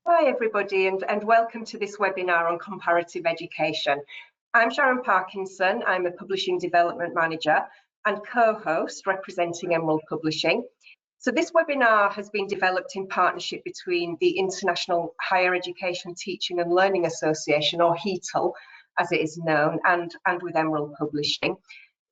Hi everybody, and welcome to this webinar on comparative education. I'm Sharon Parkinson. I'm a Publishing Development Manager and co-host representing Emerald Publishing. So this webinar has been developed in partnership between the International Higher Education Teaching and Learning Association, or HETL as it is known, and with Emerald Publishing.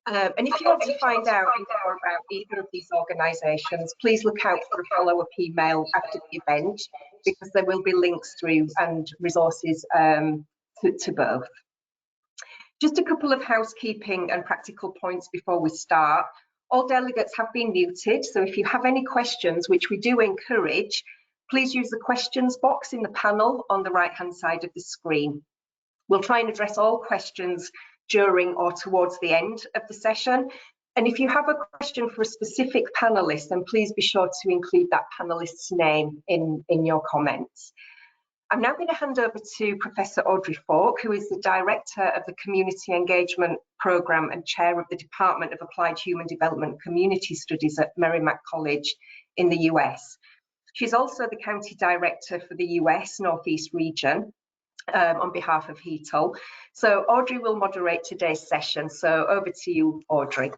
And if you want to find out more about either of these organisations, please look out for a follow-up email after the event, because there will be links through and resources to both. Just a couple of housekeeping and practical points before we start. All delegates have been muted, so if you have any questions, which we do encourage, please use the questions box in the panel on the right-hand side of the screen. We'll try and address all questions during or towards the end of the session. And if you have a question for a specific panelist, then please be sure to include that panelist's name in your comments. I'm now going to hand over to Professor Audrey Falk, who is the Director of the Community Engagement Programme and Chair of the Department of Applied Human Development Community Studies at Merrimack College in the US. She's also the County Director for the US Northeast region on behalf of HETL. So Audrey will moderate today's session. So over to you, Audrey.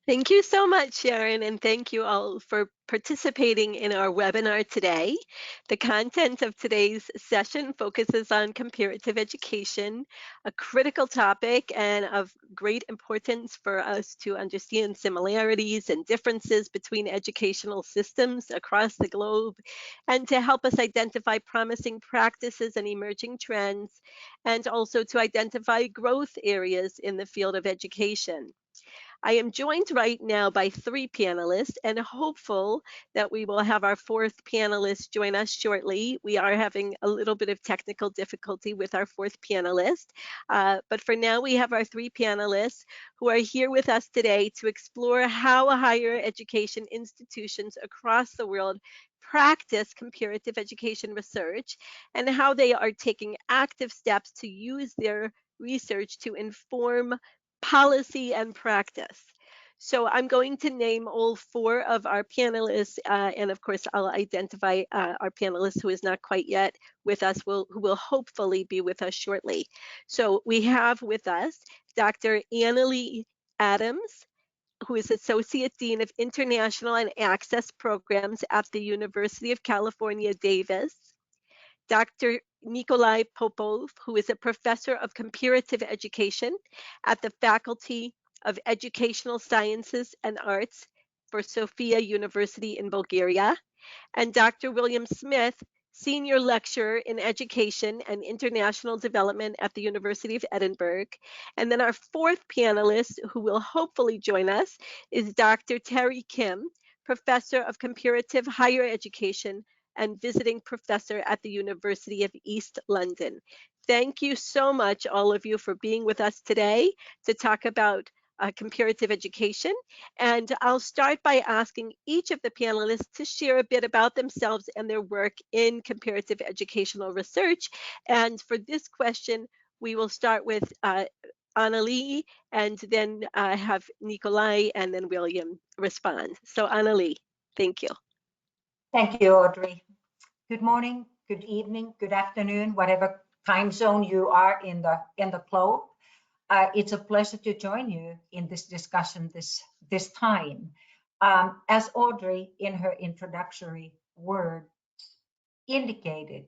Thank you so much, Sharon, and thank you all for participating in our webinar today. The content of today's session focuses on comparative education, a critical topic and of great importance for us to understand similarities and differences between educational systems across the globe, and to help us identify promising practices and emerging trends, and also to identify growth areas in the field of education. I am joined right now by 3 panelists and hopeful that we will have our 4th panelist join us shortly. We are having a little bit of technical difficulty with our 4th panelist, but for now we have our 3 panelists who are here with us today to explore how higher education institutions across the world practice comparative education research and how they are taking active steps to use their research to inform policy and practice. So I'm going to name all 4 of our panelists, and of course I'll identify our panelist who is not quite yet with us, who will hopefully be with us shortly. So we have with us Dr. Annalee Adams, who is Associate Dean of International and Access Programs at the University of California, Davis. Dr. Nikolai Popov, who is a professor of comparative education at the Faculty of Educational Sciences and Arts for Sofia University in Bulgaria, and Dr. William Smith, senior lecturer in education and international development at the University of Edinburgh. And then our 4th panelist, who will hopefully join us, is Dr. Terry Kim, professor of comparative higher education and visiting professor at the University of East London. Thank you so much, all of you, for being with us today to talk about comparative education. And I'll start by asking each of the panelists to share a bit about themselves and their work in comparative educational research. And for this question, we will start with Annalee, and then have Nikolai and then William respond. So Annalee, thank you. Thank you, Audrey. Good morning, good evening, good afternoon, whatever time zone you are in the globe. It's a pleasure to join you in this discussion this time. As Audrey, in her introductory words, indicated,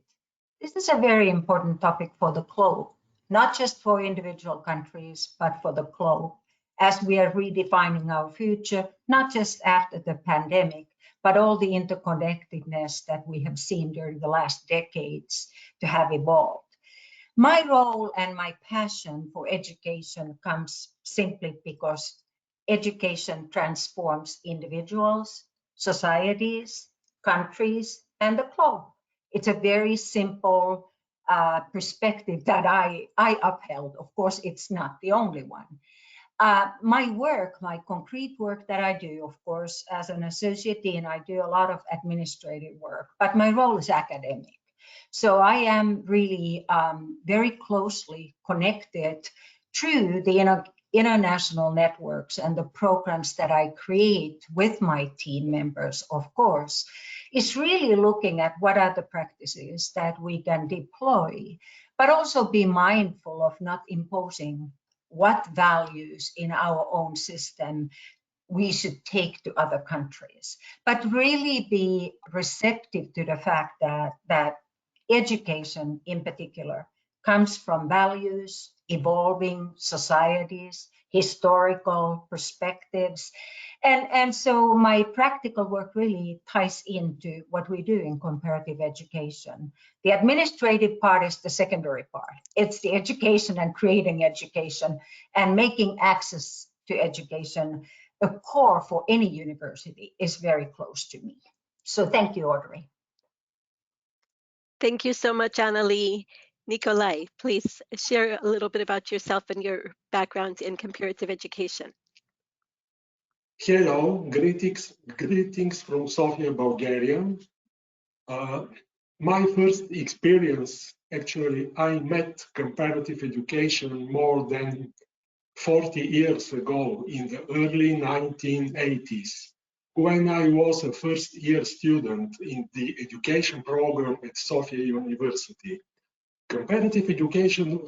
this is a very important topic for the globe, not just for individual countries, but for the globe, as we are redefining our future, not just after the pandemic, but all the interconnectedness that we have seen during the last decades to have evolved. My role and my passion for education comes simply because education transforms individuals, societies, countries, and the globe. It's a very simple perspective that I upheld. Of course, it's not the only one. My work, my concrete work that I do, of course, as an associate dean, I do a lot of administrative work, but my role is academic. So I am really very closely connected through the international networks and the programs that I create with my team members, of course, is really looking at what are the practices that we can deploy, but also be mindful of not imposing what values in our own system we should take to other countries, but really be receptive to the fact that education in particular comes from values, evolving societies, historical perspectives. And so my practical work really ties into what we do in comparative education. The administrative part is the secondary part. It's the education and creating education and making access to education a core for any university is very close to me. So thank you, Audrey. Thank you so much, Annalie. Nikolai, please share a little bit about yourself and your background in comparative education. Hello, greetings from Sofia, Bulgaria. My first experience, actually, I met comparative education more than 40 years ago in the early 1980s, when I was a first-year student in the education program at Sofia University. Comparative education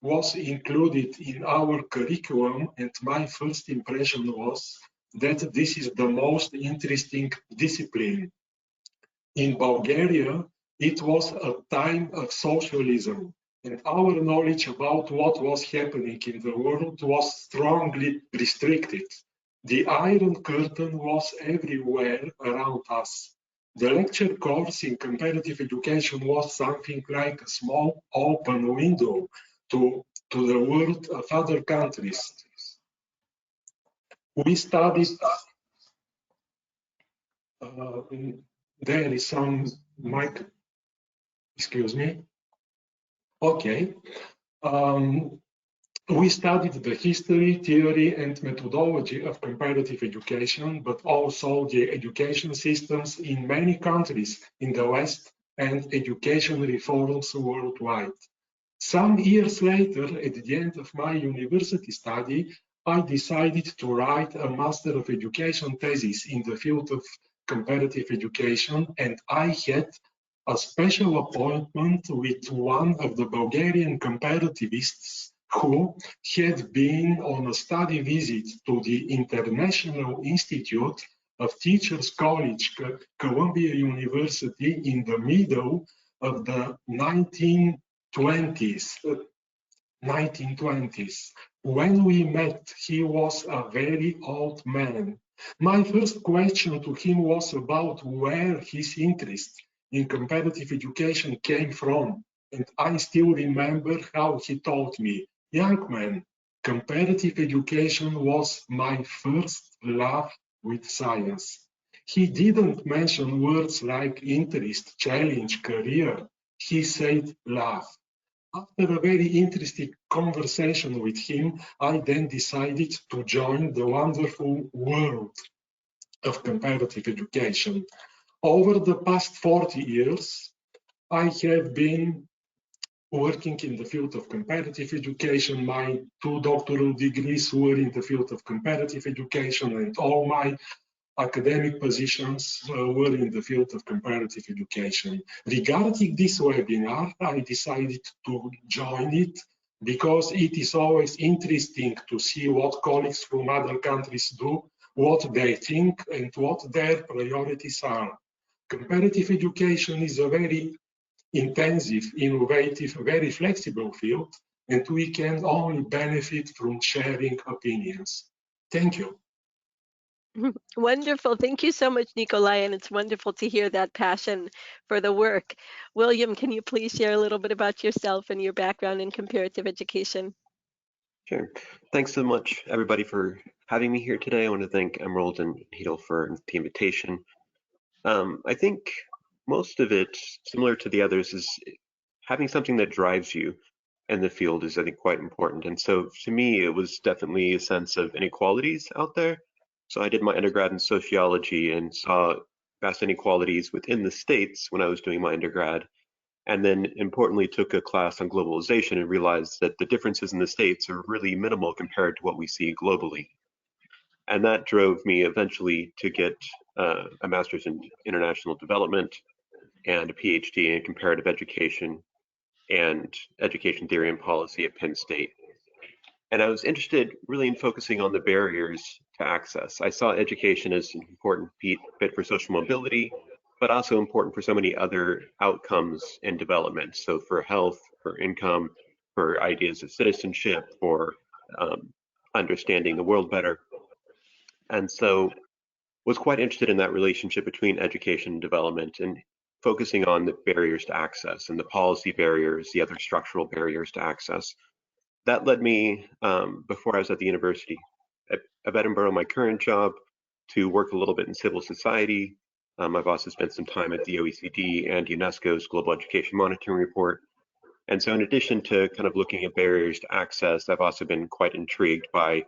was included in our curriculum, and my first impression was that this is the most interesting discipline. In Bulgaria, it was a time of socialism, and our knowledge about what was happening in the world was strongly restricted. The Iron Curtain was everywhere around us. The lecture course in comparative education was something like a small open window to the world of other countries. We studied, there is some mic, excuse me. Okay. We studied the history, theory, and methodology of comparative education, but also the education systems in many countries in the West and education reforms worldwide. Some years later, at the end of my university study, I decided to write a Master of Education thesis in the field of comparative education, and I had a special appointment with one of the Bulgarian comparativists who had been on a study visit to the International Institute of Teachers College, Columbia University, in the middle of the 1920s. When we met, he was a very old man. My first question to him was about where his interest in comparative education came from, and I still remember how he told me, "Young man, comparative education was my first love with science." He didn't mention words like interest, challenge, career. He said love. After a very interesting conversation with him, I then decided to join the wonderful world of comparative education. Over the past 40 years, I have been working in the field of comparative education. My 2 doctoral degrees were in the field of comparative education, and all my academic positions were in the field of comparative education. Regarding this webinar, I decided to join it because it is always interesting to see what colleagues from other countries do, what they think, and what their priorities are. Comparative education is a very intensive, innovative, very flexible field, and we can only benefit from sharing opinions. Thank you. Wonderful. Thank you so much, Nikolai, and it's wonderful to hear that passion for the work. William, can you please share a little bit about yourself and your background in comparative education? Sure. Thanks so much, everybody, for having me here today. I want to thank Emerald and HETL for the invitation. I think most of it, similar to the others, is having something that drives you in the field is, I think, quite important. And so to me, it was definitely a sense of inequalities out there. So I did my undergrad in sociology and saw vast inequalities within the states when I was doing my undergrad. and then importantly took a class on globalization and realized that the differences in the states are really minimal compared to what we see globally. And that drove me eventually to get a master's in international development and a PhD in comparative education and education theory and policy at Penn State. And I was interested really in focusing on the barriers to access. I saw education as an important fit for social mobility, but also important for so many other outcomes in development. So for health, for income, for ideas of citizenship, for understanding the world better. And so was quite interested in that relationship between education and development and focusing on the barriers to access and the policy barriers, the other structural barriers to access. That led me, before I was at the university of Edinburgh, my current job, to work a little bit in civil society. I've also spent some time at the OECD and UNESCO's Global Education Monitoring Report. And so in addition to kind of looking at barriers to access, I've also been quite intrigued by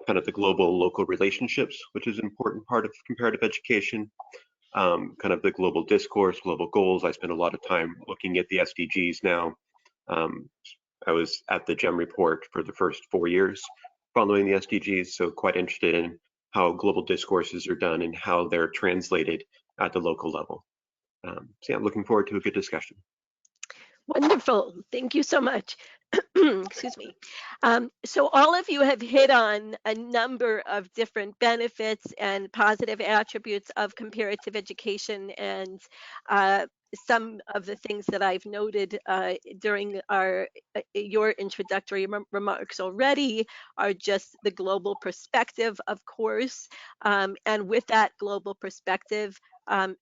kind of the global local relationships, which is an important part of comparative education, kind of the global discourse, global goals. I spend a lot of time looking at the SDGs now. I was at the GEM report for the first 4 years following the SDGs, so quite interested in how global discourses are done and how they're translated at the local level. So yeah, I'm looking forward to a good discussion. Wonderful. Thank you so much. Excuse me. So all of you have hit on a number of different benefits and positive attributes of comparative education, and some of the things that I've noted during your introductory remarks already are just the global perspective, of course, and with that global perspective,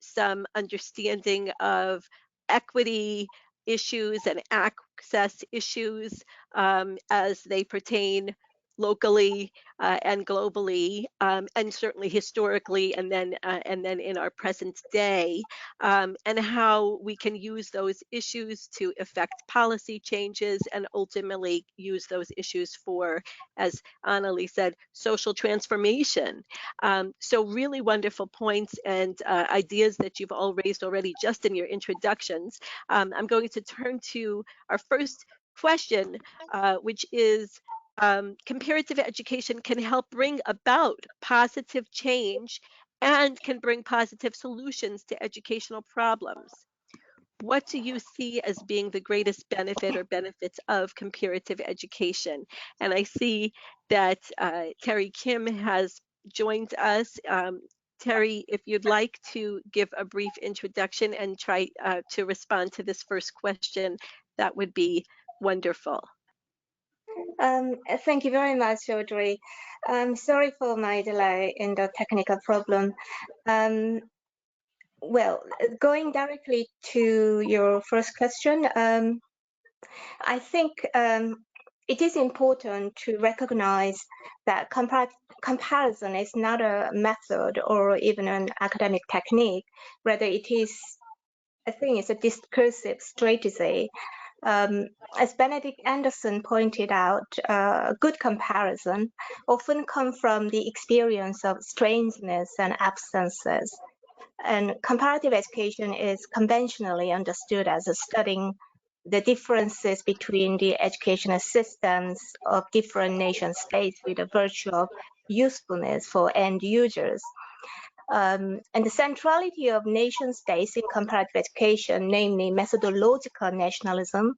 some understanding of equity issues and access issues as they pertain locally and globally, and certainly historically, and then in our present day, and how we can use those issues to affect policy changes and ultimately use those issues for, as Annalie said, social transformation. So really wonderful points and ideas that you've all raised already just in your introductions. I'm going to turn to our first question, which is, comparative education can help bring about positive change and can bring positive solutions to educational problems. What do you see as being the greatest benefit or benefits of comparative education? And I see that Terry Kim has joined us. Terry, if you'd like to give a brief introduction and try to respond to this first question, that would be wonderful. Thank you very much, Audrey. Sorry for my delay in the technical problem. Well, going directly to your first question, I think it is important to recognize that comparison is not a method or even an academic technique. Rather, I think it's a discursive strategy. As Benedict Anderson pointed out, good comparison often come from the experience of strangeness and absences. And comparative education is conventionally understood as studying the differences between the educational systems of different nation states with a virtue of usefulness for end users. And the centrality of nation states in comparative education, namely methodological nationalism,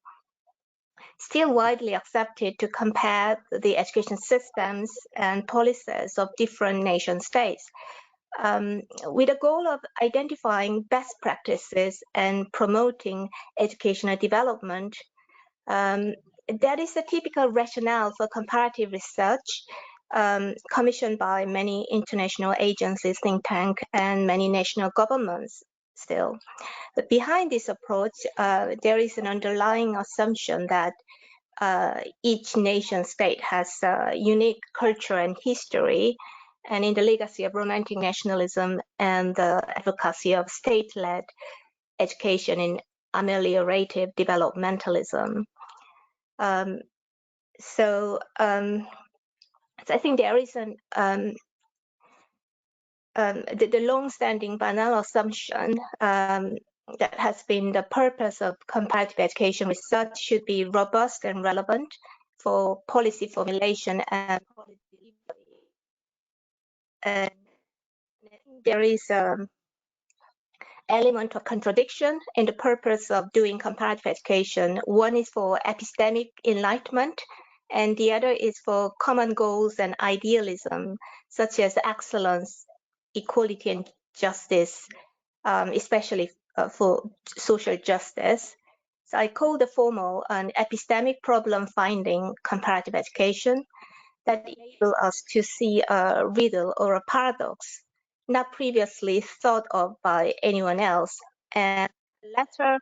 still widely accepted to compare the education systems and policies of different nation states, with a goal of identifying best practices and promoting educational development. That is a typical rationale for comparative research, commissioned by many international agencies, think tanks, and many national governments still. But behind this approach, there is an underlying assumption that each nation state has a unique culture and history, and in the legacy of romantic nationalism and the advocacy of state-led education in ameliorative developmentalism. So I think there is the long-standing banal assumption that has been the purpose of comparative education research should be robust and relevant for policy formulation and policy delivery. And there is element of contradiction in the purpose of doing comparative education. One is for epistemic enlightenment, and the other is for common goals and idealism, such as excellence, equality, and justice, especially for social justice. So I call the former an epistemic problem finding comparative education that enables us to see a riddle or a paradox not previously thought of by anyone else. And the latter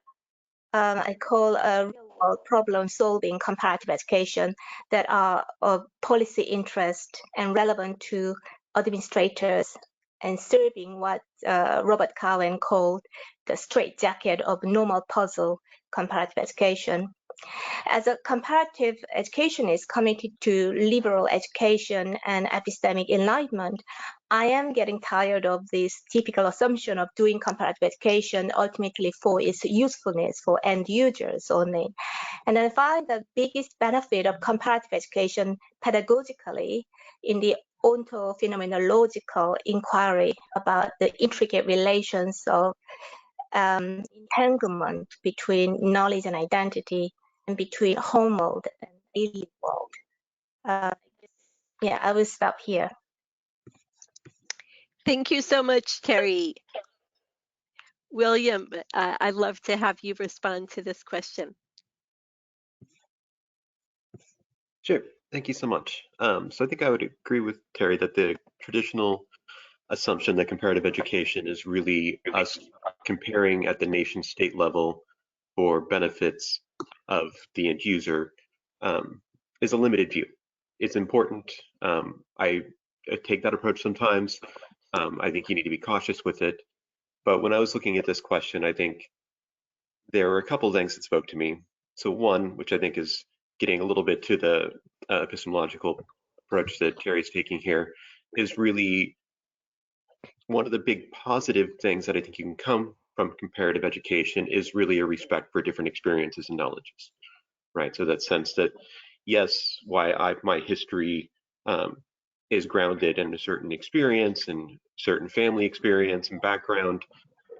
I call a real-world problem-solving comparative education that are of policy interest and relevant to administrators and serving what Robert Cowen called the straitjacket of normal puzzle comparative education. As a comparative educationist committed to liberal education and epistemic enlightenment, I am getting tired of this typical assumption of doing comparative education ultimately for its usefulness for end users only. And I find the biggest benefit of comparative education pedagogically in the ontophenomenological inquiry about the intricate relations of entanglement between knowledge and identity, and between home world and daily world. Yeah, I will stop here. Thank you so much, Terry. William, I'd love to have you respond to this question. Sure, thank you so much. So I think I would agree with Terry that the traditional assumption that comparative education is really us comparing at the nation state level for benefits of the end user is a limited view. It's important. I take that approach sometimes. I think you need to be cautious with it. But when I was looking at this question, I think there were a couple of things that spoke to me. So one, which I think is getting a little bit to the epistemological approach that Terry's taking here, is really one of the big positive things that I think you can come from comparative education is really a respect for different experiences and knowledges, right? So that sense that, yes, my history is grounded in a certain experience and certain family experience and background,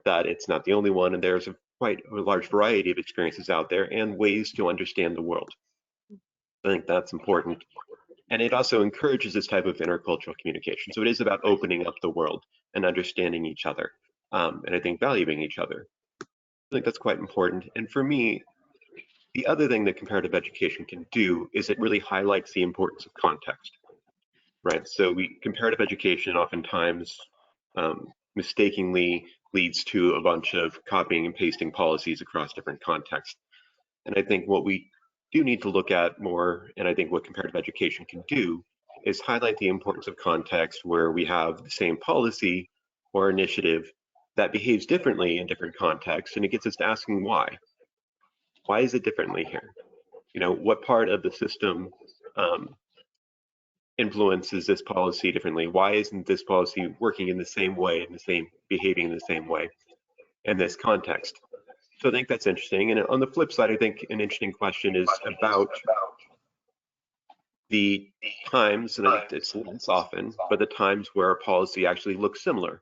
that it's not the only one, and there's quite a large variety of experiences out there and ways to understand the world. I think that's important. And it also encourages this type of intercultural communication. So it is about opening up the world and understanding each other, and I think valuing each other. I think that's quite important. And for me, the other thing that comparative education can do is it really highlights the importance of context, right? So comparative education oftentimes mistakenly leads to a bunch of copying and pasting policies across different contexts. And I think what we do need to look at more, and I think what comparative education can do, is highlight the importance of context where we have the same policy or initiative that behaves differently in different contexts, and it gets us to asking why. Why is it differently here? You know, what part of the system influences this policy differently? Why isn't this policy working in the same way, behaving in the same way in this context? So I think that's interesting. And on the flip side, I think an interesting question is about the times, and I think it's often, but the times where a policy actually looks similar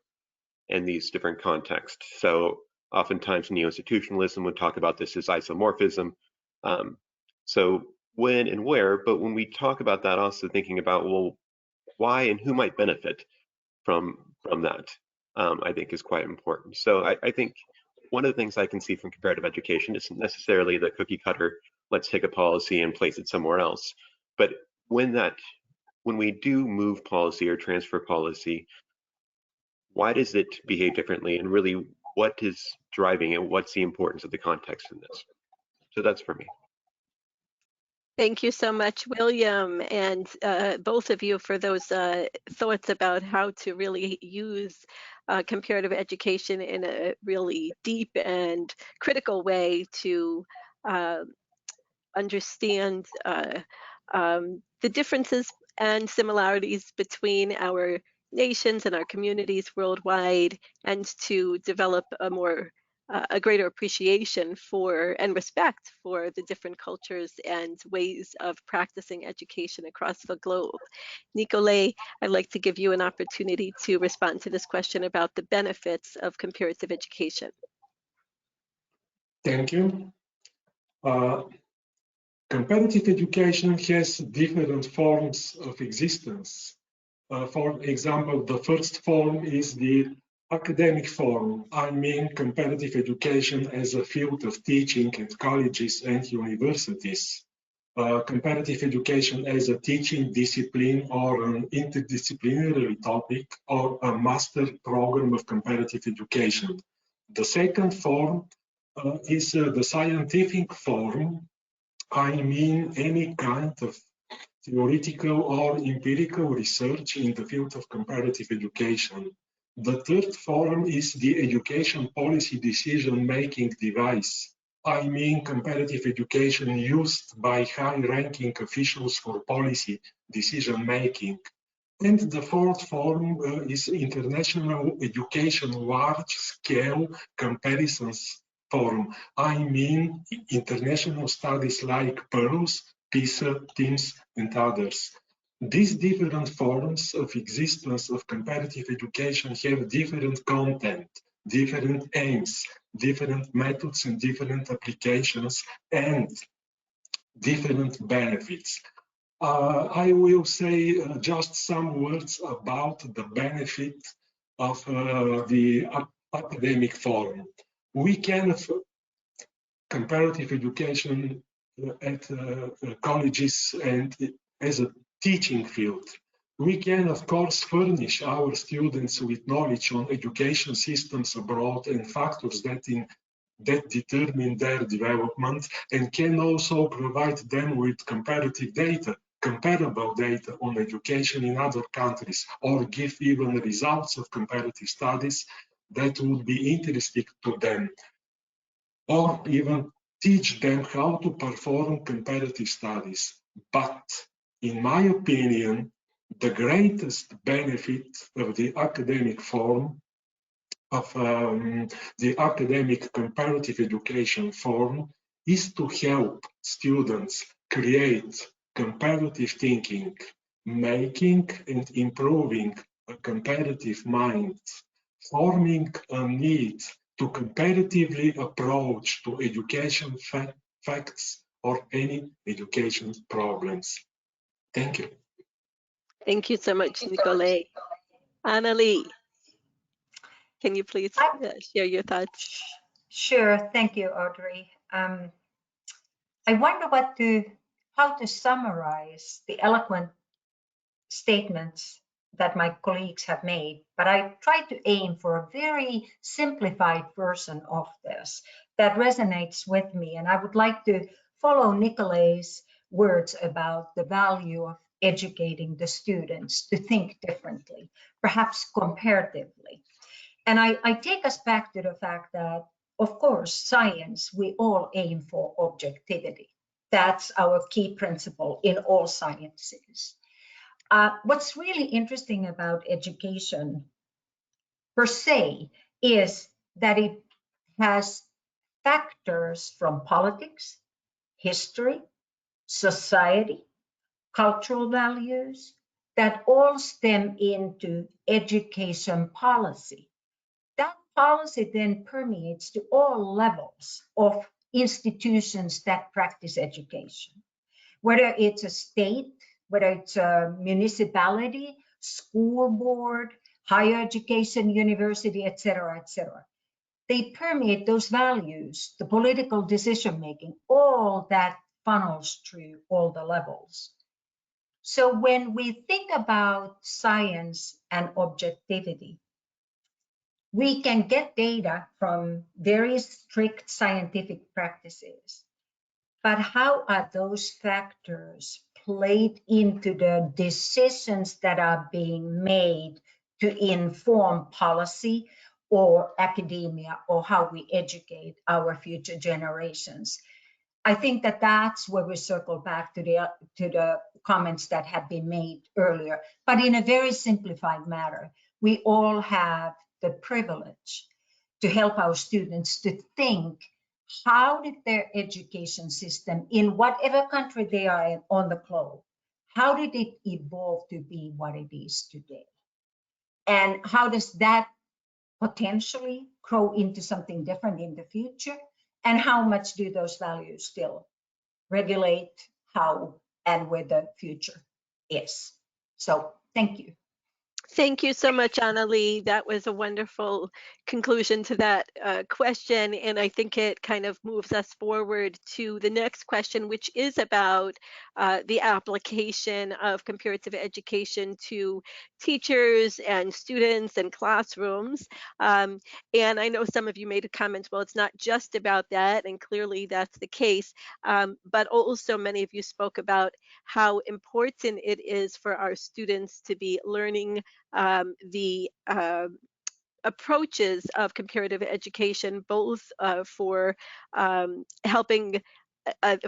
in these different contexts. So oftentimes neo-institutionalism would talk about this as isomorphism. So when and where, but when we talk about that, also thinking about, well, why and who might benefit from that, I think is quite important. So I think one of the things I can see from comparative education isn't necessarily the cookie cutter, let's take a policy and place it somewhere else. But when we do move policy or transfer policy, why does it behave differently? And really, what is driving it? What's the importance of the context in this? So that's for me. Thank you so much, William, and both of you for those thoughts about how to really use comparative education in a really deep and critical way to understand the differences and similarities between our nations and our communities worldwide, and to develop a more a greater appreciation for and respect for the different cultures and ways of practicing education across the globe. Nicolai, I'd like to give you an opportunity to respond to this question about the benefits of comparative education. Thank you. Comparative education has different forms of existence. For example, the first form is the academic form. I mean comparative education as a field of teaching at colleges and universities. Comparative education as a teaching discipline or an interdisciplinary topic or a master program of comparative education. The second form is the scientific form. I mean any kind of theoretical or empirical research in the field of comparative education. The third form is the education policy decision-making device. I mean comparative education used by high-ranking officials for policy decision-making. And the fourth form is international education large-scale comparisons form. I mean international studies like PEARLS, PISA, TIMSS, and others. These different forms of existence of comparative education have different content, different aims, different methods and different applications, and different benefits. I will say just some words about the benefit of the academic form. We can comparative education at colleges and as a teaching field. We can, of course, furnish our students with knowledge on education systems abroad and factors that determine their development, and can also provide them with comparative data, comparable data on education in other countries, or give even results of comparative studies that would be interesting to them, or even teach them how to perform comparative studies. But in my opinion, the greatest benefit of the academic form, of the academic comparative education form, is to help students create comparative thinking, making and improving a comparative mind, forming a need to comparatively approach to education facts or any education problems. Thank you. Thank you so much, Nicolai. Annalie, can you please share your thoughts? Sure, thank you, Audrey. I wonder how to summarize the eloquent statements that my colleagues have made, but I tried to aim for a very simplified version of this that resonates with me. And I would like to follow Nicolai's words about the value of educating the students to think differently, perhaps comparatively. And I take us back to the fact that, of course, science, we all aim for objectivity. That's our key principle in all sciences. What's really interesting about education per se is that it has factors from politics, history, society, cultural values that all stem into education policy. That policy then permeates to all levels of institutions that practice education, whether it's a state, whether it's a municipality, school board, higher education, university, et cetera, they permeate those values, the political decision-making, all that funnels through all the levels. So when we think about science and objectivity, we can get data from very strict scientific practices, but how are those factors played into the decisions that are being made to inform policy or academia or how we educate our future generations? I think that that's where we circle back to the comments that have been made earlier, but in a very simplified manner. We all have the privilege to help our students to think, how did their education system in whatever country they are in on the globe, how did it evolve to be what it is today? And how does that potentially grow into something different in the future? And how much do those values still regulate how and where the future is? So thank you. Thank you so much, Annalie. That was a wonderful conclusion to that question. And I think it kind of moves us forward to the next question, which is about the application of comparative education to teachers and students and classrooms. And I know some of you made a comment, well, it's not just about that, and clearly that's the case. But also many of you spoke about how important it is for our students to be learning the approaches of comparative education, both for helping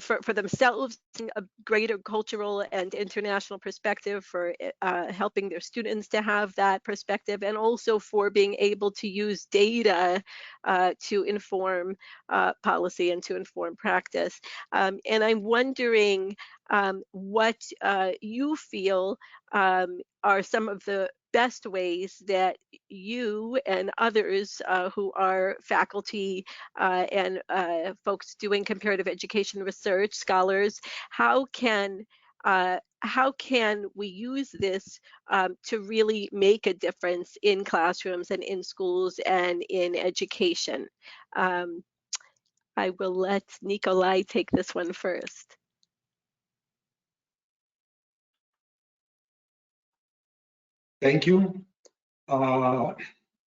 for themselves, a greater cultural and international perspective, for helping their students to have that perspective, and also for being able to use data to inform policy and to inform practice. And I'm wondering what you feel are some of the best ways that you and others who are faculty and folks doing comparative education research, scholars, how can we use this to really make a difference in classrooms and in schools and in education? I will let Nikolai take this one first. Thank you.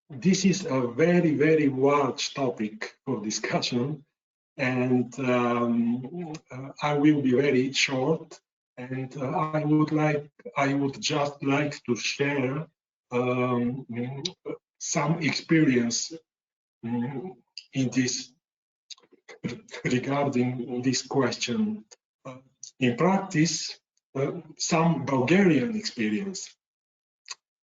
This is a very, very large topic for discussion, and I will be very short. And I would just like to share some experience in this regarding this question. In practice, some Bulgarian experience.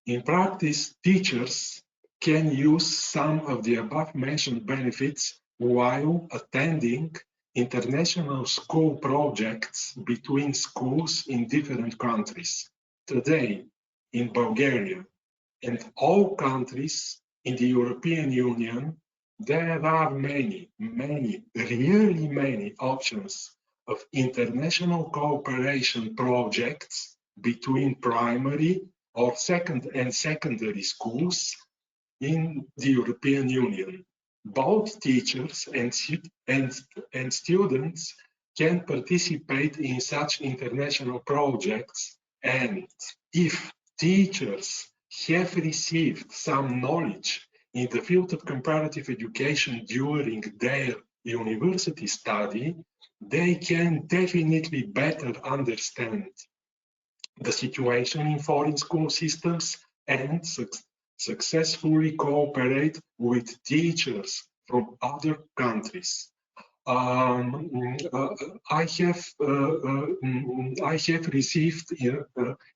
In practice, teachers can use some of the above-mentioned benefits while attending international school projects between schools in different countries. Today, in Bulgaria and all countries in the European Union, there are many, really many options of international cooperation projects between primary or secondary schools in the European Union. Both teachers and students can participate in such international projects, and if teachers have received some knowledge in the field of comparative education during their university study, they can definitely better understand the situation in foreign school systems and successfully cooperate with teachers from other countries. I have received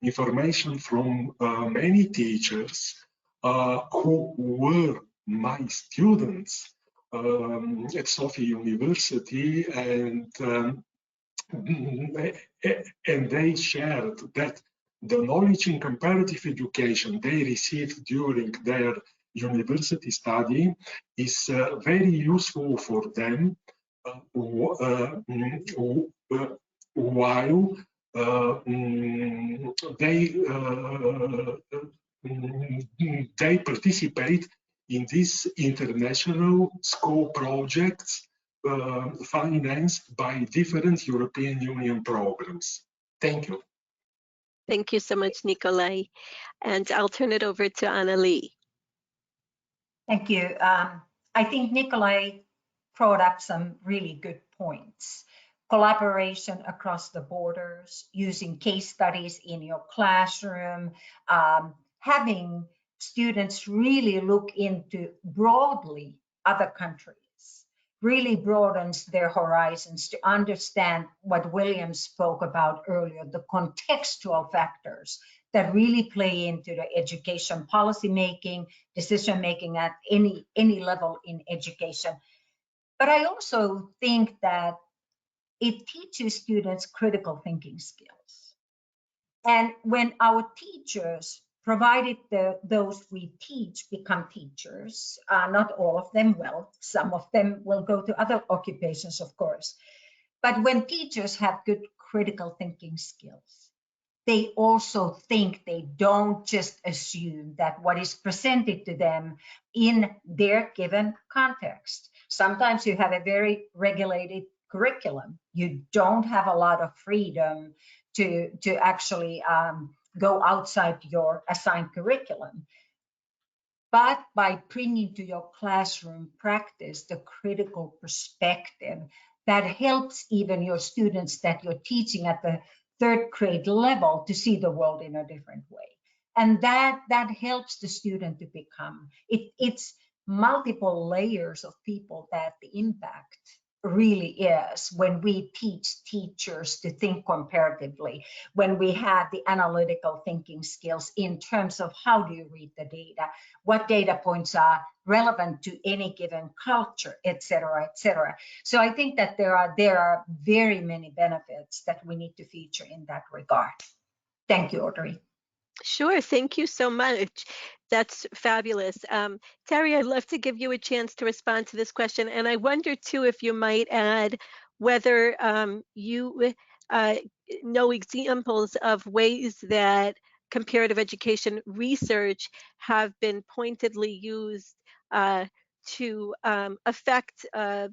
information from many teachers who were my students at Sofia University, and they shared that the knowledge in comparative education they received during their university study is very useful for them while they participate in these international school projects financed by different European Union programs. Thank you. Thank you so much, Nikolai. And I'll turn it over to Annalie. Thank you. I think Nikolai brought up some really good points. Collaboration across the borders, using case studies in your classroom, having students really look into broadly other countries, really broadens their horizons to understand what William spoke about earlier, the contextual factors that really play into the education policy making, decision making at any level in education. But I also think that it teaches students critical thinking skills. And when our teachers, provided those we teach become teachers, not all of them will, some of them will go to other occupations, of course. But when teachers have good critical thinking skills, they also think, they don't just assume that what is presented to them in their given context. Sometimes you have a very regulated curriculum. You don't have a lot of freedom to actually go outside your assigned curriculum. But by bringing to your classroom practice the critical perspective, that helps even your students that you're teaching at the third grade level to see the world in a different way. And that helps the student to become, it's multiple layers of people that the impact really is when we teach teachers to think comparatively, when we have the analytical thinking skills in terms of how do you read the data, what data points are relevant to any given culture, et cetera, et cetera. So I think that there are very many benefits that we need to feature in that regard. Thank you, Audrey. Sure, thank you so much. That's fabulous. Terry, I'd love to give you a chance to respond to this question. And I wonder too if you might add whether you know examples of ways that comparative education research have been pointedly used to affect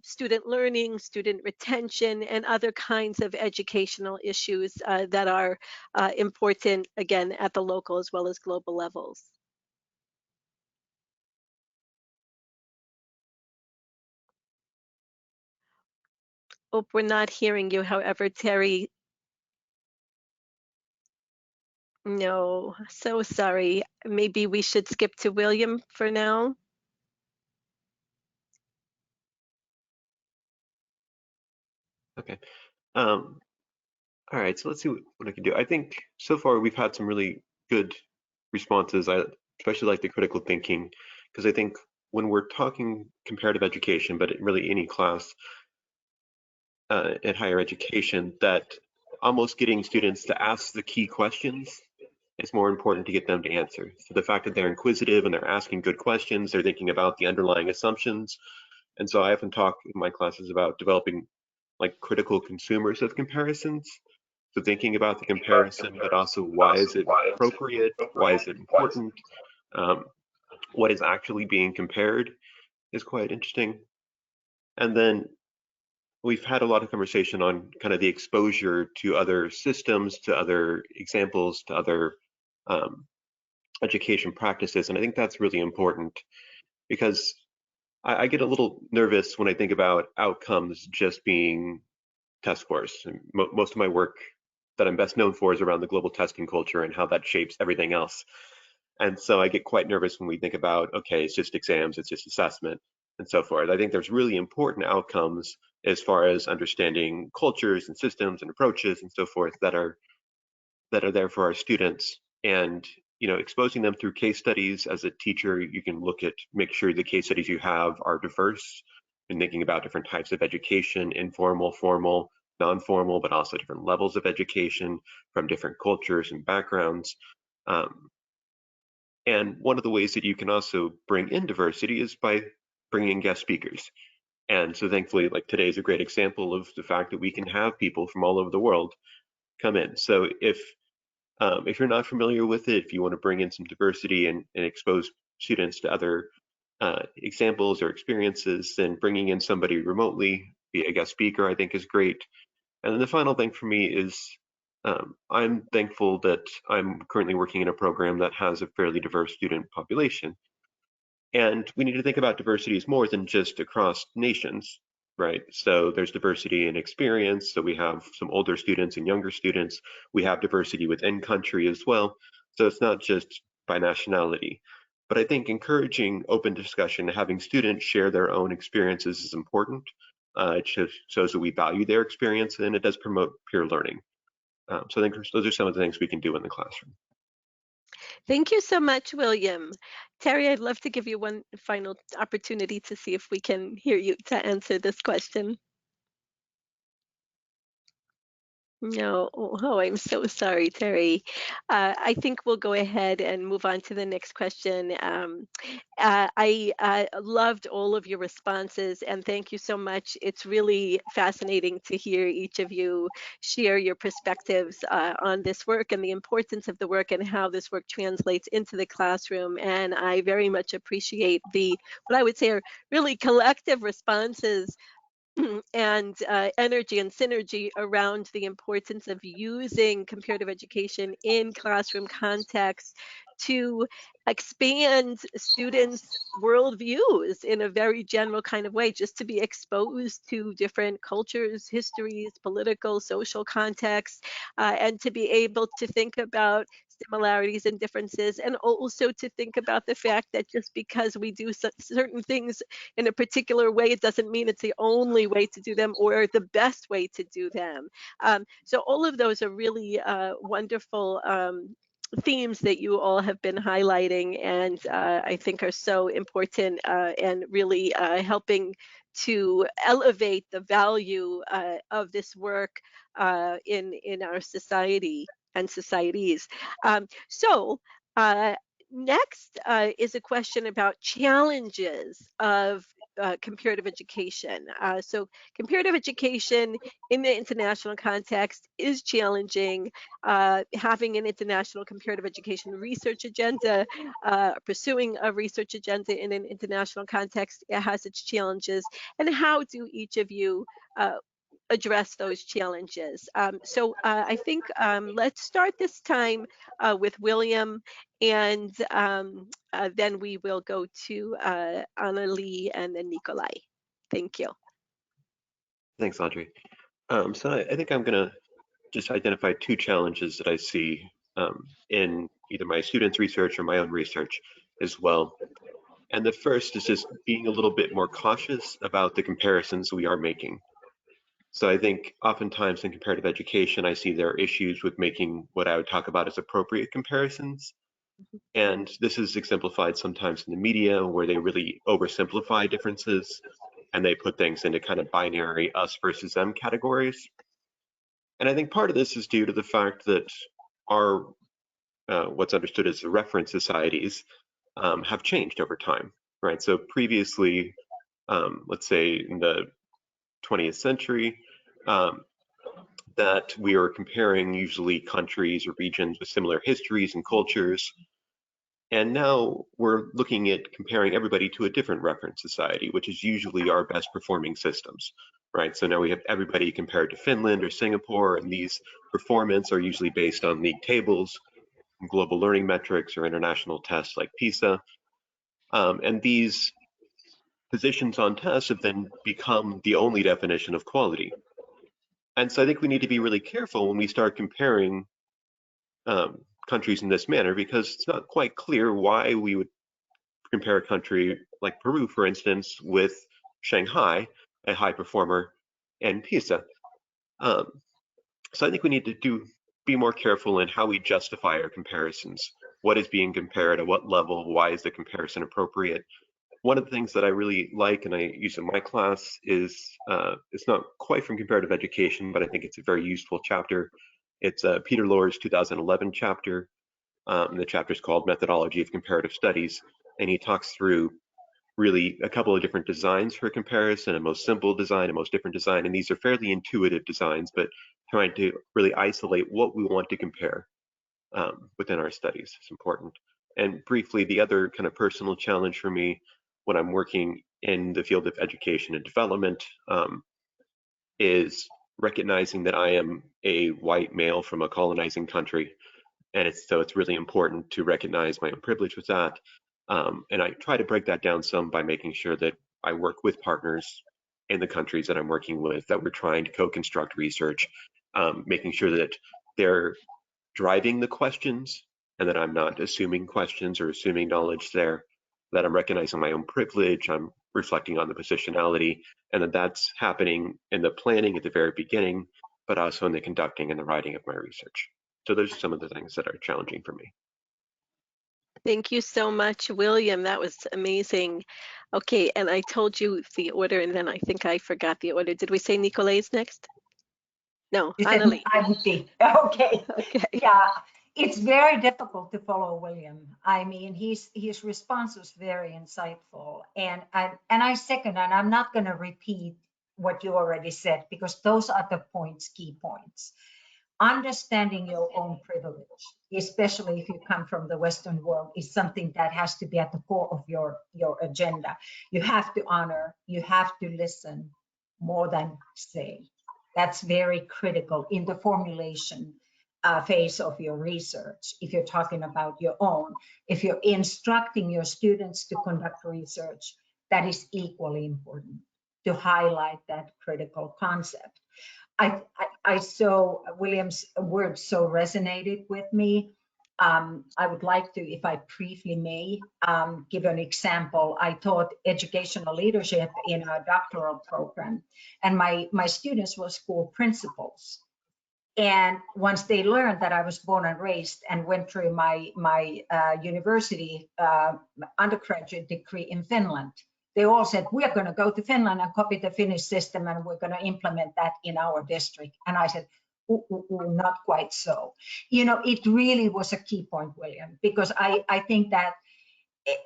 student learning, student retention, and other kinds of educational issues that are important, again, at the local as well as global levels. Oh, we're not hearing you, however, Terry. No, so sorry. Maybe we should skip to William for now. Okay. All right, so let's see what I can do. I think so far we've had some really good responses. I especially like the critical thinking, because I think when we're talking comparative education, but really any class in higher education, that almost getting students to ask the key questions is more important to get them to answer. So the fact that they're inquisitive and they're asking good questions, they're thinking about the underlying assumptions. And so I often talk in my classes about developing like critical consumers of comparisons. So thinking about the comparison, but also why is it appropriate? Why is it important? What is actually being compared is quite interesting. And then we've had a lot of conversation on kind of the exposure to other systems, to other examples, to other education practices. And I think that's really important, because I get a little nervous when I think about outcomes just being test scores. And most of my work that I'm best known for is around the global testing culture and how that shapes everything else. And so I get quite nervous when we think about, okay, it's just exams, it's just assessment, and so forth. I think there's really important outcomes as far as understanding cultures and systems and approaches and so forth that are there for our students. And exposing them through case studies. As a teacher, you can make sure the case studies you have are diverse, and thinking about different types of education, informal, formal, non-formal, but also different levels of education from different cultures and backgrounds. And one of the ways that you can also bring in diversity is by bringing in guest speakers. And so thankfully, like today is a great example of the fact that we can have people from all over the world come in. So if you're not familiar with it, if you want to bring in some diversity and expose students to other examples or experiences, then bringing in somebody remotely via a guest speaker, I think is great. And then the final thing for me is I'm thankful that I'm currently working in a program that has a fairly diverse student population. And we need to think about diversity as more than just across nations, right? So there's diversity in experience. So we have some older students and younger students. We have diversity within country as well. So it's not just by nationality. But I think encouraging open discussion, having students share their own experiences is important. It shows that we value their experience, and it does promote peer learning. So I think those are some of the things we can do in the classroom. Thank you so much, William. Terry, I'd love to give you one final opportunity to see if we can hear you to answer this question. No, oh, I'm so sorry, Terry. I think we'll go ahead and move on to the next question. I loved all of your responses, and thank you so much. It's really fascinating to hear each of you share your perspectives on this work and the importance of the work and how this work translates into the classroom. And I very much appreciate what I would say are really collective responses and energy and synergy around the importance of using comparative education in classroom context to expand students' worldviews in a very general kind of way, just to be exposed to different cultures, histories, political, social contexts, and to be able to think about similarities and differences, and also to think about the fact that just because we do certain things in a particular way, it doesn't mean it's the only way to do them or the best way to do them. So all of those are really wonderful themes that you all have been highlighting, and I think are so important and really helping to elevate the value of this work in our society and societies. So next is a question about challenges of comparative education. So comparative education in the international context is challenging. Having an international comparative education research agenda, pursuing a research agenda in an international context, it has its challenges. And how do each of you address those challenges? So I think let's start this time with William, and then we will go to Annalie and then Nikolai. Thank you. Thanks, Audrey. So I think I'm going to just identify two challenges that I see in either my students' research or my own research as well. And the first is just being a little bit more cautious about the comparisons we are making. So I think oftentimes in comparative education, I see there are issues with making what I would talk about as appropriate comparisons. And this is exemplified sometimes in the media where they really oversimplify differences and they put things into kind of binary us versus them categories. And I think part of this is due to the fact that our what's understood as the reference societies have changed over time, right? So previously, let's say in the 20th century, that we are comparing usually countries or regions with similar histories and cultures. And now we're looking at comparing everybody to a different reference society, which is usually our best performing systems, right? So now we have everybody compared to Finland or Singapore, and these performance are usually based on league tables, global learning metrics, or international tests like PISA. And these positions on tests have then become the only definition of quality. And so I think we need to be really careful when we start comparing countries in this manner, because it's not quite clear why we would compare a country like Peru, for instance, with Shanghai, a high performer, and PISA. So I think we need to be more careful in how we justify our comparisons. What is being compared at what level? Why is the comparison appropriate? One of the things that I really like and I use in my class is, it's not quite from comparative education, but I think it's a very useful chapter. It's Peter Lohr's 2011 chapter. The chapter is called Methodology of Comparative Studies, and he talks through really a couple of different designs for comparison, a most simple design, a most different design, and these are fairly intuitive designs, but trying to really isolate what we want to compare within our studies is important. And briefly, the other kind of personal challenge for me when I'm working in the field of education and development is recognizing that I am a white male from a colonizing country. And so it's really important to recognize my own privilege with that. And I try to break that down some by making sure that I work with partners in the countries that I'm working with, that we're trying to co-construct research, making sure that they're driving the questions and that I'm not assuming questions or assuming knowledge there, that I'm recognizing my own privilege, I'm reflecting on the positionality, and that that's happening in the planning at the very beginning, but also in the conducting and the writing of my research. So those are some of the things that are challenging for me. Thank you so much, William. That was amazing. Okay, and I told you the order, and then I think I forgot the order. Did we say Nicole's next? No, You said Annalie. I would be. Okay. Okay. Yeah, it's very difficult to follow William. I mean, his response was very insightful, and I second, and I'm not going to repeat what you already said because those are the points, key points. Understanding your own privilege, especially if you come from the Western world, is something that has to be at the core of your agenda. You have to honor, you have to listen more than say. That's very critical in the formulation phase of your research. If you're talking about your own, if you're instructing your students to conduct research, that is equally important to highlight that critical concept. I saw William's words so resonated with me. I would like to, if I briefly may, give an example. I taught educational leadership in a doctoral program, and my students were school principals. And once they learned that I was born and raised and went through my university undergraduate degree in Finland, they all said, we are going to go to Finland and copy the Finnish system, and we're going to implement that in our district. And I said, not quite so. You know, it really was a key point, William, because I think that it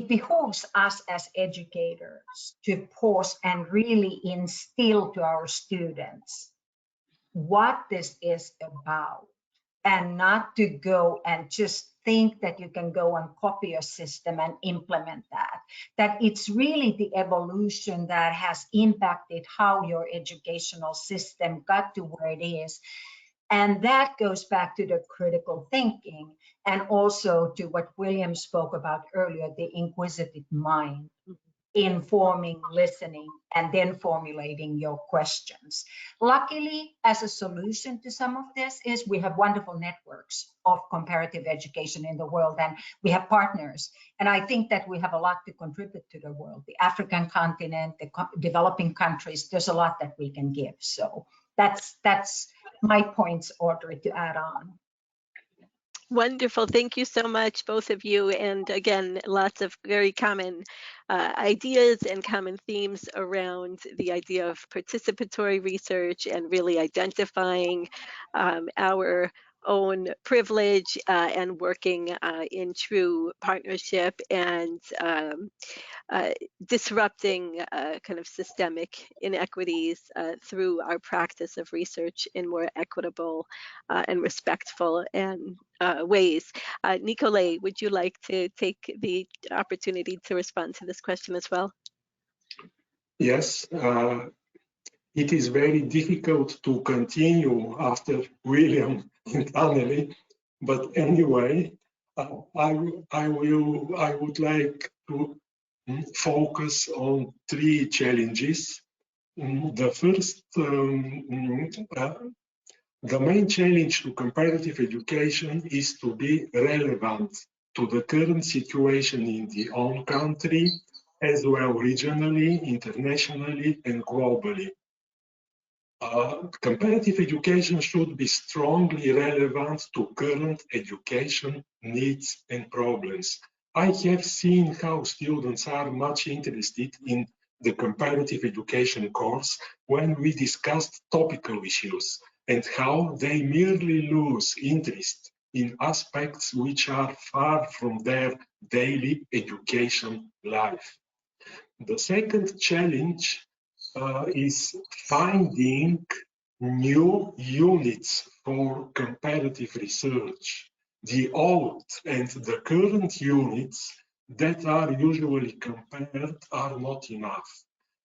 behooves us as educators to pause and really instill to our students what this is about, and not to go and just think that you can go and copy a system and implement that it's really the evolution that has impacted how your educational system got to where it is. And that goes back to the critical thinking and also to what William spoke about earlier, the inquisitive mind, informing, listening, and then formulating your questions. Luckily, as a solution to some of this is we have wonderful networks of comparative education in the world, and we have partners. And I think that we have a lot to contribute to the world, the African continent, the developing countries. There's a lot that we can give. So that's my points, Audrey, to add on. Wonderful. Thank you so much, both of you. And again, lots of very common ideas and common themes around the idea of participatory research and really identifying our own privilege and working in true partnership and disrupting kind of systemic inequities through our practice of research in more equitable and respectful and ways. Nicole, would you like to take the opportunity to respond to this question as well? Yes, it is very difficult to continue after William and Annalie, but anyway, I would like to focus on three challenges. The first, the main challenge to comparative education is to be relevant to the current situation in the own country, as well regionally, internationally, and globally. Comparative education should be strongly relevant to current education needs and problems. I have seen how students are much interested in the comparative education course when we discussed topical issues, and how they merely lose interest in aspects which are far from their daily education life. The second challenge is finding new units for comparative research. The old and the current units that are usually compared are not enough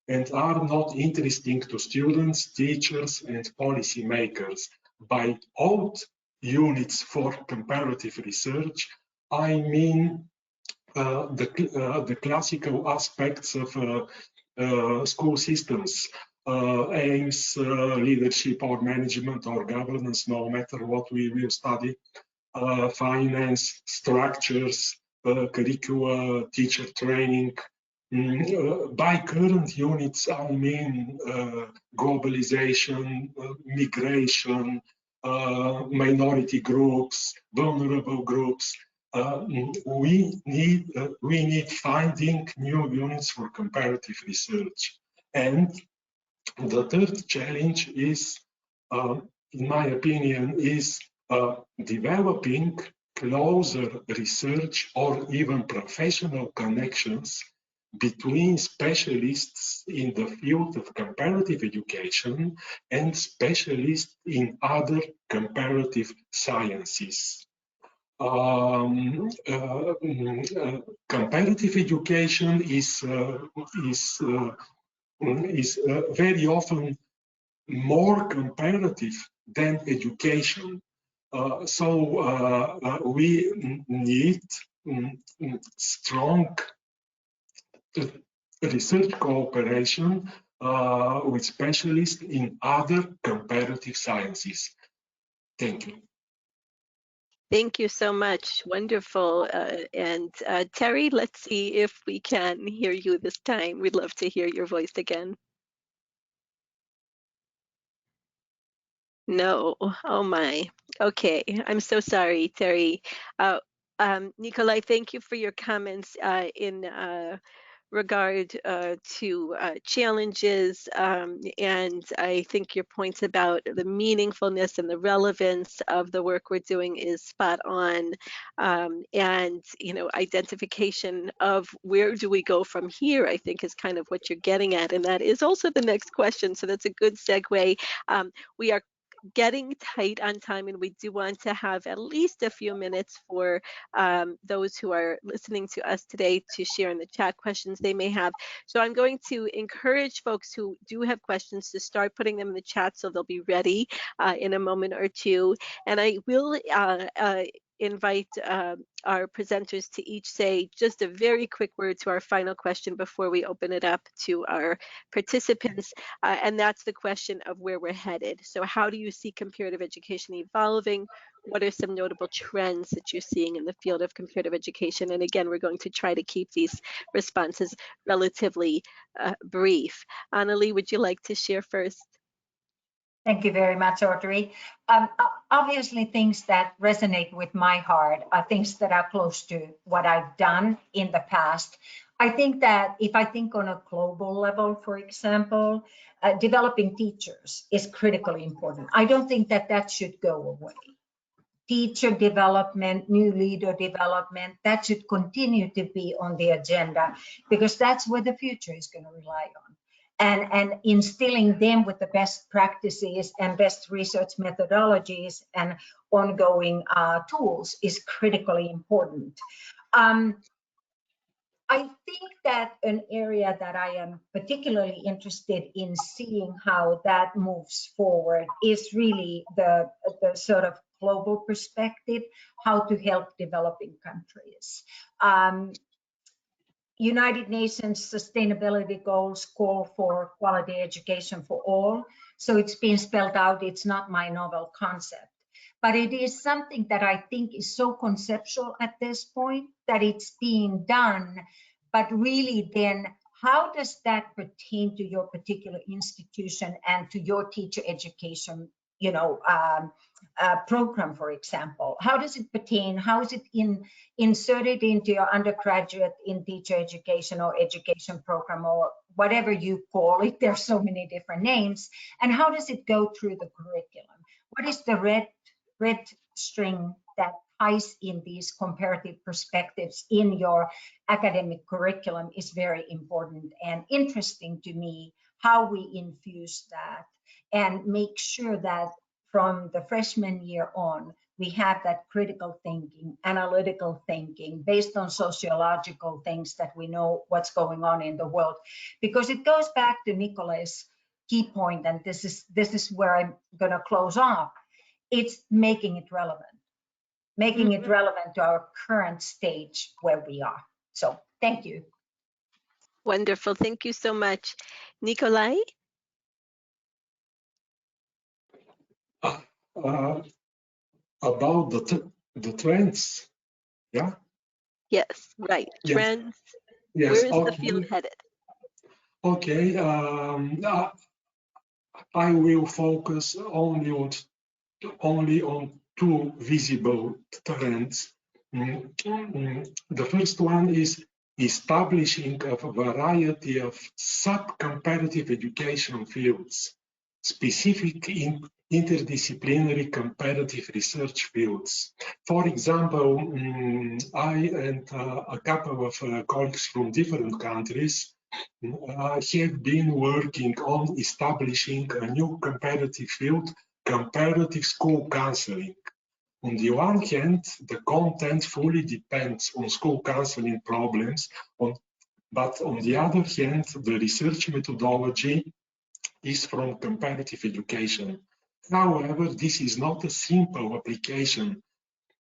and are not interesting to students, teachers, and policymakers. By old units for comparative research, I mean the classical aspects of school systems, aims, leadership or management or governance, no matter what we will study, finance, structures, curricula, teacher training. By current units, I mean globalization, migration, minority groups, vulnerable groups. We need finding new units for comparative research. And the third challenge is, in my opinion, is developing closer research or even professional connections between specialists in the field of comparative education and specialists in other comparative sciences. Comparative education is very often more comparative than education. So we need strong research cooperation with specialists in other comparative sciences. Thank you. Thank you so much. Wonderful. And Terry, let's see if we can hear you this time. We'd love to hear your voice again. No. Oh my. Okay. I'm so sorry, Terry. Nikolai, thank you for your comments in regard to challenges, and I think your points about the meaningfulness and the relevance of the work we're doing is spot on. And identification of where do we go from here, I think, is kind of what you're getting at, and that is also the next question. So that's a good segue. We are getting tight on time, and we do want to have at least a few minutes for those who are listening to us today to share in the chat questions they may have. So I'm going to encourage folks who do have questions to start putting them in the chat so they'll be ready in a moment or two. And I will invite our presenters to each say just a very quick word to our final question before we open it up to our participants, and that's the question of where we're headed. So how do you see comparative education evolving? What are some notable trends that you're seeing in the field of comparative education? And again, we're going to try to keep these responses relatively brief. Annalie, would you like to share first? Thank you very much, Audrey. Obviously, things that resonate with my heart are things that are close to what I've done in the past. I think that if I think on a global level, for example, developing teachers is critically important. I don't think that that should go away. Teacher development, new leader development, that should continue to be on the agenda, because that's where the future is going to rely on. And instilling them with the best practices and best research methodologies and ongoing tools is critically important. I think that an area that I am particularly interested in seeing how that moves forward is really the sort of global perspective, how to help developing countries. United Nations Sustainability Goals call for quality education for all. So it's been spelled out. It's not my novel concept, but it is something that I think is so conceptual at this point that it's being done. But really then, how does that pertain to your particular institution and to your teacher education, program, for example? How does it pertain? How is it inserted into your undergraduate in teacher education or education program or whatever you call it? There's so many different names. And how does it go through the curriculum? What is the red string that ties in these comparative perspectives in your academic curriculum is very important and interesting to me, how we infuse that and make sure that from the freshman year on, we have that critical thinking, analytical thinking based on sociological things that we know what's going on in the world. Because it goes back to Nikolai's key point, and this is where I'm going to close off. It's making it relevant, making it relevant to our current stage where we are. So thank you. Wonderful. Thank you so much. Nikolai? About the trends, yeah? Yes, right. Yes. Trends. Yes. Where is Okay. the field headed? Okay. I will focus only only on two visible trends. The first one is establishing a variety of sub-comparative education fields, specific interdisciplinary comparative research fields. For example, I and a couple of colleagues from different countries have been working on establishing a new comparative field, comparative school counseling. On the one hand, the content fully depends on school counseling problems, but on the other hand, the research methodology is from comparative education. However, this is not a simple application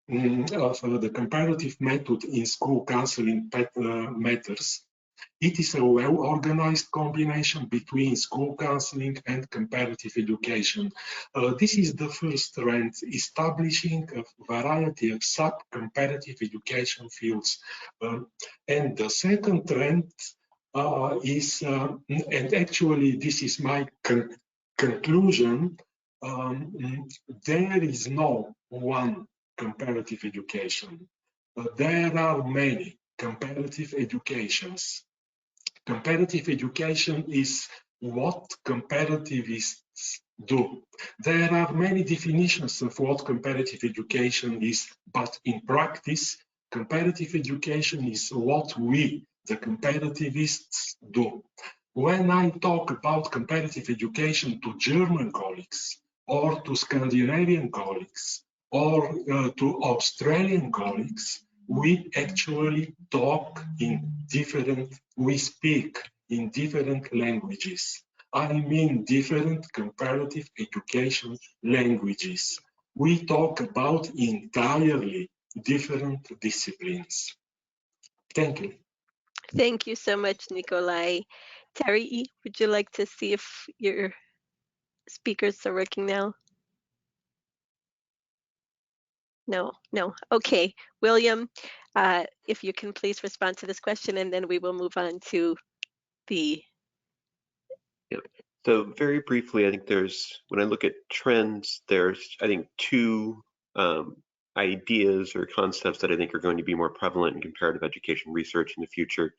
of the comparative method in school counseling matters. It is a well-organized combination between school counseling and comparative education. This is the first trend, establishing a variety of sub-comparative education fields. And the second trend is, and actually this is my conclusion, there is no one comparative education. There are many comparative educations. Comparative education is what comparativists do. There are many definitions of what comparative education is, but in practice, comparative education is what we, the comparativists, do. When I talk about comparative education to German colleagues, or to Scandinavian colleagues, or to Australian colleagues, we actually we speak in different languages. I mean different comparative education languages. We talk about entirely different disciplines. Thank you. Thank you so much, Nikolai. Terry, would you like to see if your speakers are working now? No. Okay, William, if you can please respond to this question, and then we will move on to the. Yep. So very briefly, I think when I look at trends, there's, I think, two ideas or concepts that I think are going to be more prevalent in comparative education research in the future.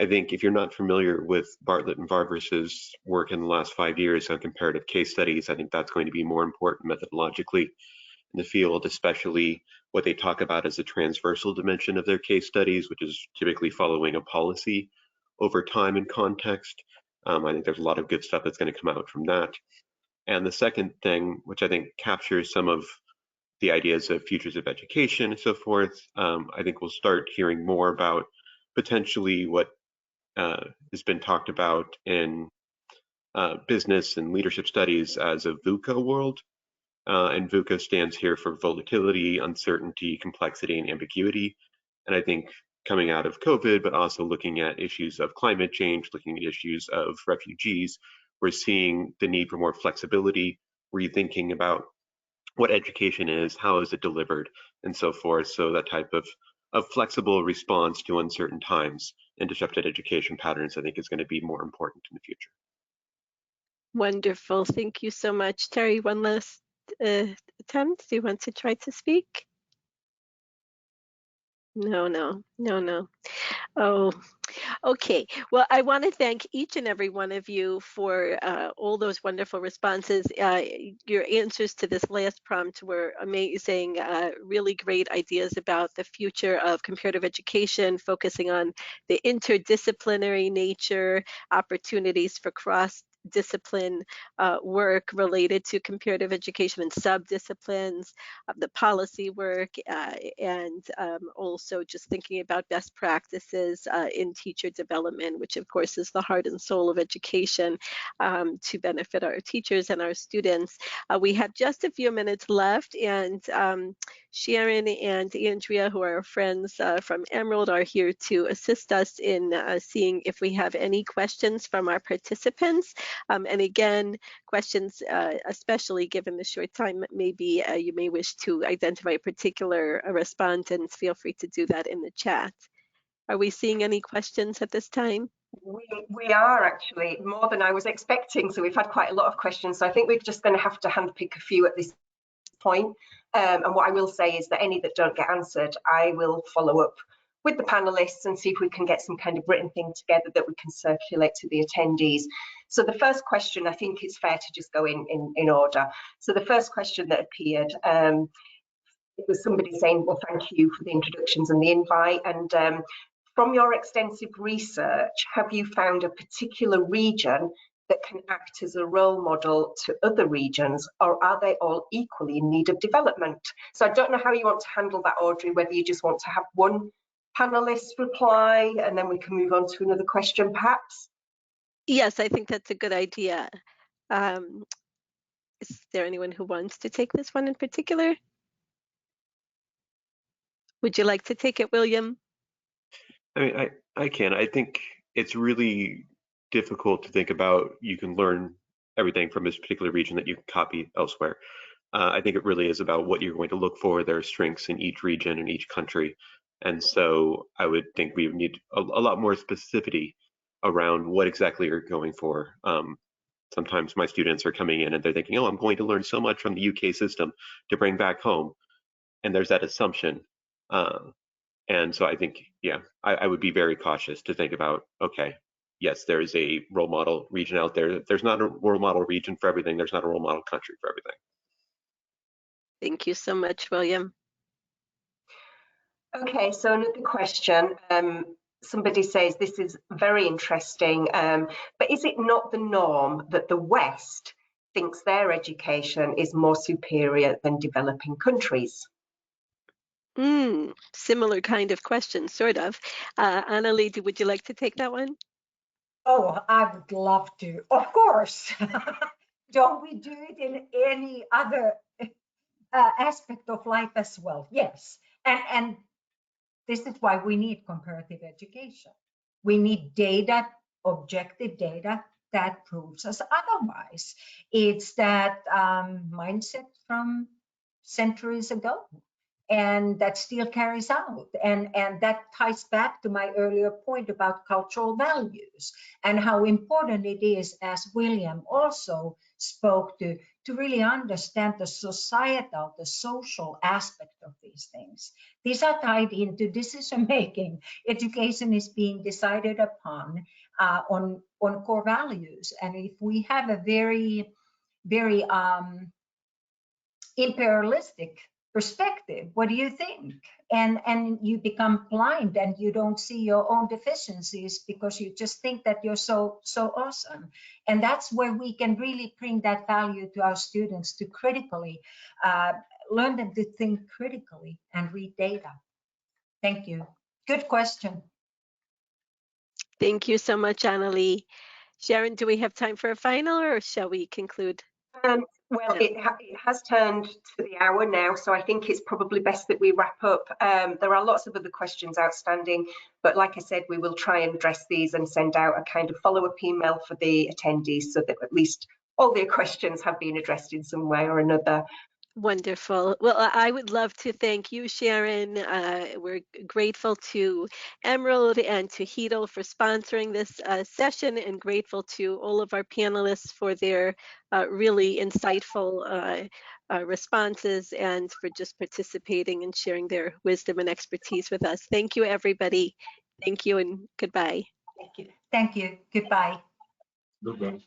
I think if you're not familiar with Bartlett and Varvas's work in the last 5 years on comparative case studies, I think that's going to be more important methodologically in the field, especially what they talk about as a transversal dimension of their case studies, which is typically following a policy over time and context. I think there's a lot of good stuff that's going to come out from that. And the second thing, which I think captures some of the ideas of futures of education and so forth, I think we'll start hearing more about potentially what has been talked about in business and leadership studies as a VUCA world. And VUCA stands here for volatility, uncertainty, complexity, and ambiguity. And I think coming out of COVID, but also looking at issues of climate change, looking at issues of refugees, we're seeing the need for more flexibility, rethinking about what education is, how is it delivered, and so forth. So that type of flexible response to uncertain times and disrupted education patterns, I think, is going to be more important in the future. Wonderful. Thank you so much. Terry, one last attempt. Do you want to try to speak? No. Oh, okay. Well, I want to thank each and every one of you for all those wonderful responses. Your answers to this last prompt were amazing, really great ideas about the future of comparative education, focusing on the interdisciplinary nature, opportunities for cross-discipline work related to comparative education and sub-disciplines, the policy work, and also just thinking about best practices in teacher development, which of course is the heart and soul of education to benefit our teachers and our students. We have just a few minutes left, and Sharon and Andrea, who are friends from Emerald, are here to assist us in seeing if we have any questions from our participants. And again, questions, especially given the short time, maybe you may wish to identify a particular respondent, feel free to do that in the chat. Are we seeing any questions at this time? We are actually, more than I was expecting. So we've had quite a lot of questions. So I think we're just going to have to handpick a few at this point. And what I will say is that any that don't get answered, I will follow up with the panelists and see if we can get some kind of written thing together that we can circulate to the attendees. So the first question, I think it's fair to just go in order. So the first question that appeared, it was somebody saying, well, thank you for the introductions and the invite. And from your extensive research, have you found a particular region that can act as a role model to other regions, or are they all equally in need of development? So I don't know how you want to handle that, Audrey, whether you just want to have one panelist reply and then we can move on to another question perhaps. Yes, I think that's a good idea. Is there anyone who wants to take this one in particular? Would you like to take it, William? I mean, I can. I think it's really difficult to think about you can learn everything from this particular region that you can copy elsewhere. I think it really is about what you're going to look for. There are strengths in each region and each country. And so I would think we would need a lot more specificity around what exactly you're going for. Sometimes my students are coming in and they're thinking, oh, I'm going to learn so much from the UK system to bring back home. And there's that assumption. And so I think, yeah, I would be very cautious to think about, okay, yes, there is a role model region out there. There's not a role model region for everything. There's not a role model country for everything. Thank you so much, William. Okay, so another question. Somebody says this is very interesting, but is it not the norm that the West thinks their education is more superior than developing countries? Similar kind of question, sort of. Annalie, would you like to take that one? Oh, I would love to. Of course. Don't we do it in any other aspect of life as well? Yes. And this is why we need comparative education. We need data, objective data that proves us otherwise. It's that mindset from centuries ago, and that still carries out. And that ties back to my earlier point about cultural values and how important it is, as William also spoke to really understand the societal, the social aspect of these things. These are tied into decision making. Education is being decided upon on core values. And if we have a very, very imperialistic perspective, what do you think? And you become blind and you don't see your own deficiencies because you just think that you're so awesome. And that's where we can really bring that value to our students, to critically learn them to think critically and read data. Thank you. Good question. Thank you so much, Annalie. Sharon, do we have time for a final, or shall we conclude? Well, no. It has turned to the hour now, so I think it's probably best that we wrap up. There are lots of other questions outstanding, but like I said, we will try and address these and send out a kind of follow-up email for the attendees so that at least all their questions have been addressed in some way or another. Wonderful. Well, I would love to thank you, Sharon. We're grateful to Emerald and to HETL for sponsoring this session, and grateful to all of our panelists for their really insightful responses and for just participating and sharing their wisdom and expertise with us. Thank you, everybody. Thank you and goodbye. Thank you. Thank you. Goodbye. Goodbye.